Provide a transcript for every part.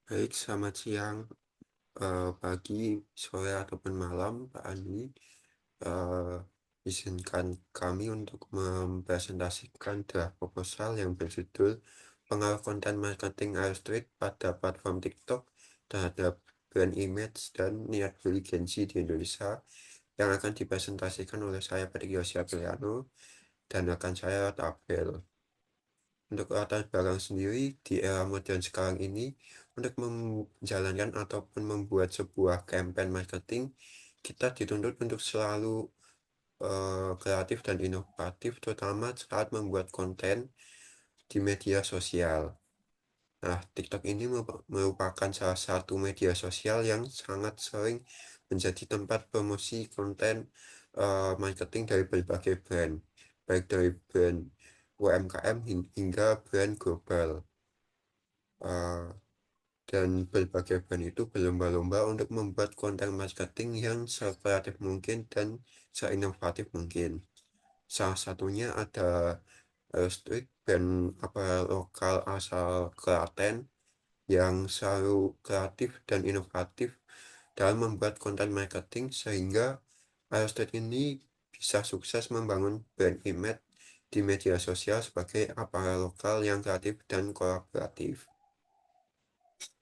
Baik, selamat siang, pagi, sore, ataupun malam, Pak Andi. Eh, Izinkan kami untuk mempresentasikan draft proposal yang berjudul Pengaruh Konten Marketing Street pada Platform TikTok terhadap Brand Image dan Niat Beli Gen Z di Indonesia, yang akan dipresentasikan oleh saya, Patrick Yosiapriano, dan rekan saya, Tabel. Untuk latar belakang sendiri di era modern sekarang ini, untuk menjalankan ataupun membuat sebuah campaign marketing, kita dituntut untuk selalu kreatif dan inovatif, terutama saat membuat konten di media sosial. Nah, TikTok ini merupakan salah satu media sosial yang sangat sering menjadi tempat promosi konten marketing dari berbagai brand, baik dari brand UMKM hingga brand global. Eh, dan berbagai brand itu berlomba-lomba untuk membuat konten marketing yang sekreatif mungkin dan seinovatif mungkin. Salah satunya ada Street band apa lokal asal Klaten yang selalu kreatif dan inovatif dalam membuat konten marketing, sehingga Street ini bisa sukses membangun brand image di media sosial sebagai aparel lokal yang kreatif dan kolaboratif.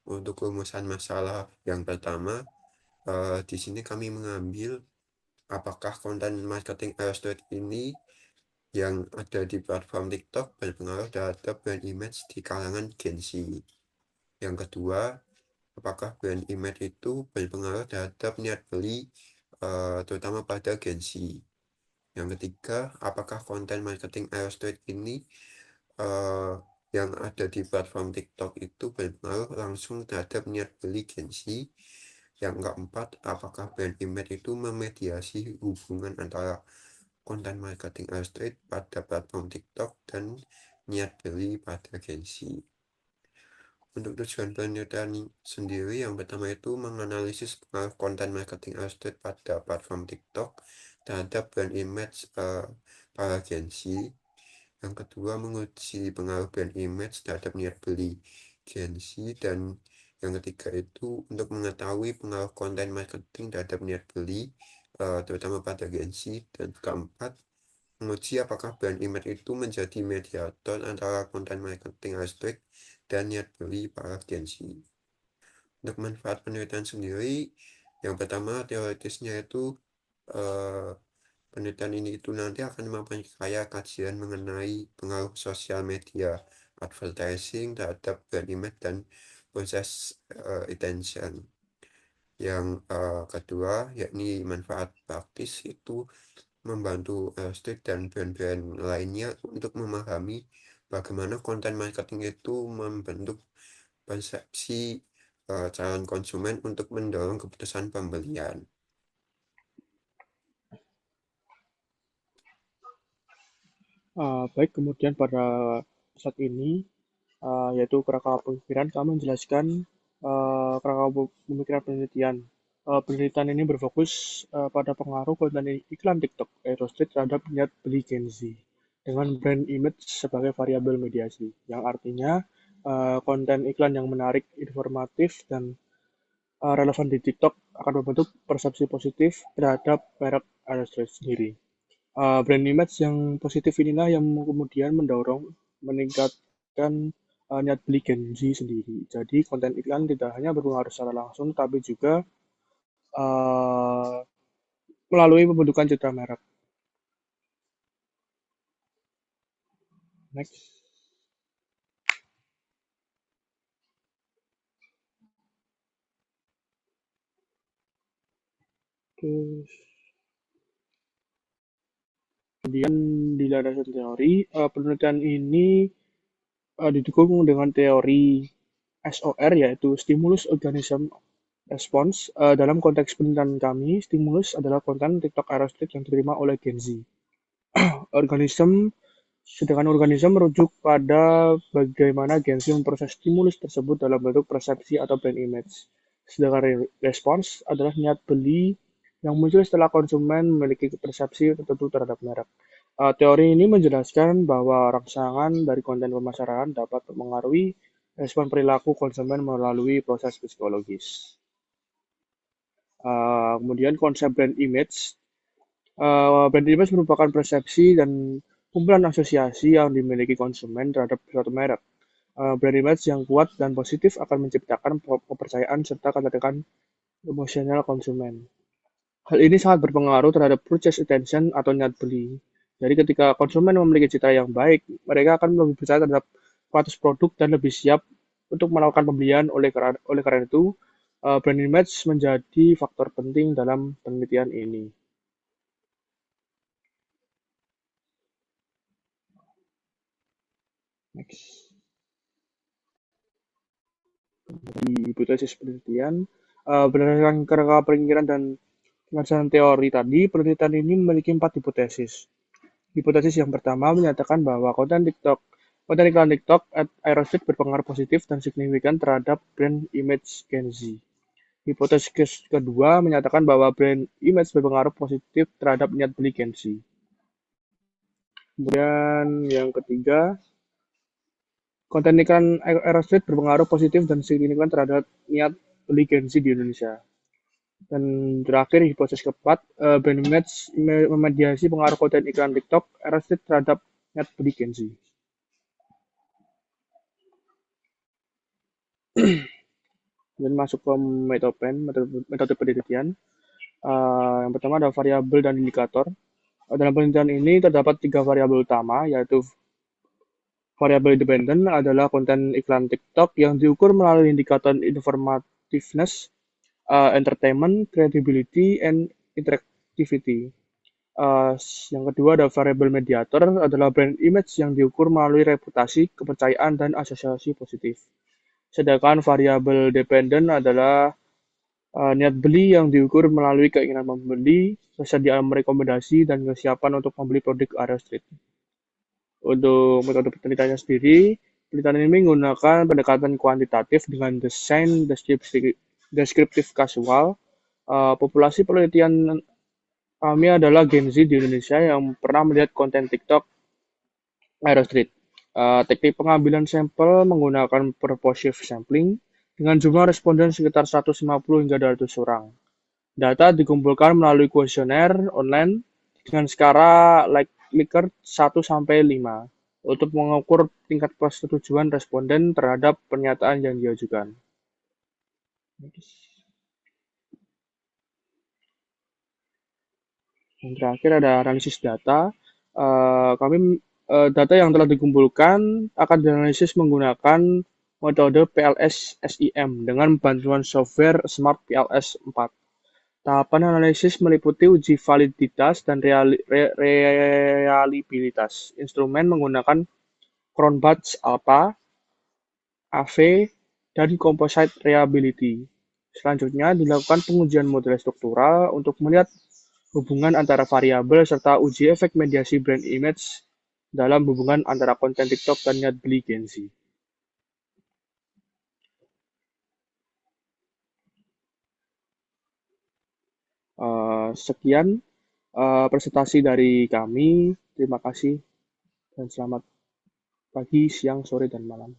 Untuk rumusan masalah yang pertama, di sini kami mengambil apakah konten marketing Aerostreet ini yang ada di platform TikTok berpengaruh terhadap brand image di kalangan Gen Z. Yang kedua, apakah brand image itu berpengaruh terhadap niat beli, terutama pada Gen Z. Yang ketiga, apakah konten marketing Aerostreet ini eh, yang ada di platform TikTok itu berpengaruh langsung terhadap niat beli Gen Z. Yang keempat, apakah brand image itu memediasi hubungan antara konten marketing Street pada platform TikTok dan niat beli pada Gen Z. Untuk tujuan penelitian sendiri, yang pertama itu menganalisis pengaruh konten marketing Street pada platform TikTok terhadap brand image para Gen Z. Yang kedua, menguji pengaruh brand image terhadap niat beli Gen Z. Dan yang ketiga itu untuk mengetahui pengaruh konten marketing terhadap niat beli, terutama pada Gen Z. Dan keempat, menguji apakah brand image itu menjadi mediator antara konten marketing listrik dan niat beli para Gen Z. Untuk manfaat penelitian sendiri, yang pertama teoritisnya itu eh, penelitian ini itu nanti akan memperkaya kajian mengenai pengaruh sosial media advertising terhadap brand image dan proses attention. Yang kedua, yakni manfaat praktis itu membantu Strik dan brand-brand lainnya untuk memahami bagaimana konten marketing itu membentuk persepsi calon konsumen untuk mendorong keputusan pembelian. Baik, kemudian pada saat ini, yaitu kerangka pemikiran, kami menjelaskan kerangka pemikiran penelitian. Penelitian ini berfokus pada pengaruh konten iklan TikTok Aerostreet terhadap niat beli Gen Z dengan brand image sebagai variabel mediasi, yang artinya konten iklan yang menarik, informatif, dan relevan di TikTok akan membentuk persepsi positif terhadap merek Aerostreet sendiri. Brand image yang positif inilah yang kemudian mendorong meningkatkan niat beli Gen Z sendiri. Jadi konten iklan tidak hanya berpengaruh secara langsung, tapi juga uh, melalui pembentukan citra merek. Next. Terus, kemudian di landasan teori, penelitian ini didukung dengan teori SOR, yaitu Stimulus Organism Response. Dalam konteks penelitian kami, stimulus adalah konten TikTok Aerostreet yang diterima oleh Gen Z. Organisme, sedangkan organisme merujuk pada bagaimana Gen Z memproses stimulus tersebut dalam bentuk persepsi atau brand image. Sedangkan respons adalah niat beli yang muncul setelah konsumen memiliki persepsi tertentu terhadap merek. Teori ini menjelaskan bahwa rangsangan dari konten pemasaran dapat mempengaruhi respon perilaku konsumen melalui proses psikologis. Kemudian konsep brand image merupakan persepsi dan kumpulan asosiasi yang dimiliki konsumen terhadap suatu merek. Brand image yang kuat dan positif akan menciptakan kepercayaan serta ketertarikan emosional konsumen. Hal ini sangat berpengaruh terhadap purchase intention atau niat beli. Jadi ketika konsumen memiliki citra yang baik, mereka akan lebih percaya terhadap kualitas produk dan lebih siap untuk melakukan pembelian. Oleh karena itu, brand image menjadi faktor penting dalam penelitian ini. Next. Di hipotesis penelitian, berdasarkan kerangka pemikiran dan penjelasan teori tadi, penelitian ini memiliki 4 hipotesis. Hipotesis yang pertama menyatakan bahwa konten iklan TikTok at Aerosmith berpengaruh positif dan signifikan terhadap brand image Gen Z. Hipotesis kedua menyatakan bahwa brand image berpengaruh positif terhadap niat beli Gen Z. Kemudian yang ketiga, konten iklan Aerosmith berpengaruh positif dan signifikan terhadap niat beli Gen Z di Indonesia. Dan terakhir, hipotesis keempat, brand image memediasi pengaruh konten iklan TikTok Aerosmith terhadap niat beli Gen Z. Dan masuk ke metode penelitian. Yang pertama ada variabel dan indikator. Dalam penelitian ini terdapat 3 variabel utama, yaitu variabel independen adalah konten iklan TikTok yang diukur melalui indikator informativeness, entertainment, credibility, and interactivity. Uh, yang kedua ada variabel mediator adalah brand image yang diukur melalui reputasi, kepercayaan, dan asosiasi positif. Sedangkan variabel dependen adalah niat beli yang diukur melalui keinginan membeli, kesediaan merekomendasi, dan kesiapan untuk membeli produk area street. Untuk metode penelitiannya sendiri, penelitian ini menggunakan pendekatan kuantitatif dengan desain deskriptif kasual. Populasi penelitian kami adalah Gen Z di Indonesia yang pernah melihat konten TikTok Aero Street. Teknik pengambilan sampel menggunakan purposive sampling dengan jumlah responden sekitar 150 hingga 200 orang. Data dikumpulkan melalui kuesioner online dengan skala Likert 1-5 untuk mengukur tingkat persetujuan responden terhadap pernyataan yang diajukan. Yang terakhir ada analisis data. Data yang telah dikumpulkan akan dianalisis menggunakan metode PLS SIM dengan bantuan software Smart PLS 4. Tahapan analisis meliputi uji validitas dan reliabilitas. Instrumen menggunakan Cronbach's Alpha, AV, dan Composite Reliability. Selanjutnya dilakukan pengujian model struktural untuk melihat hubungan antara variabel serta uji efek mediasi brand image dalam hubungan antara konten TikTok dan niat beli Gen Z. Sekian presentasi dari kami. Terima kasih dan selamat pagi, siang, sore, dan malam.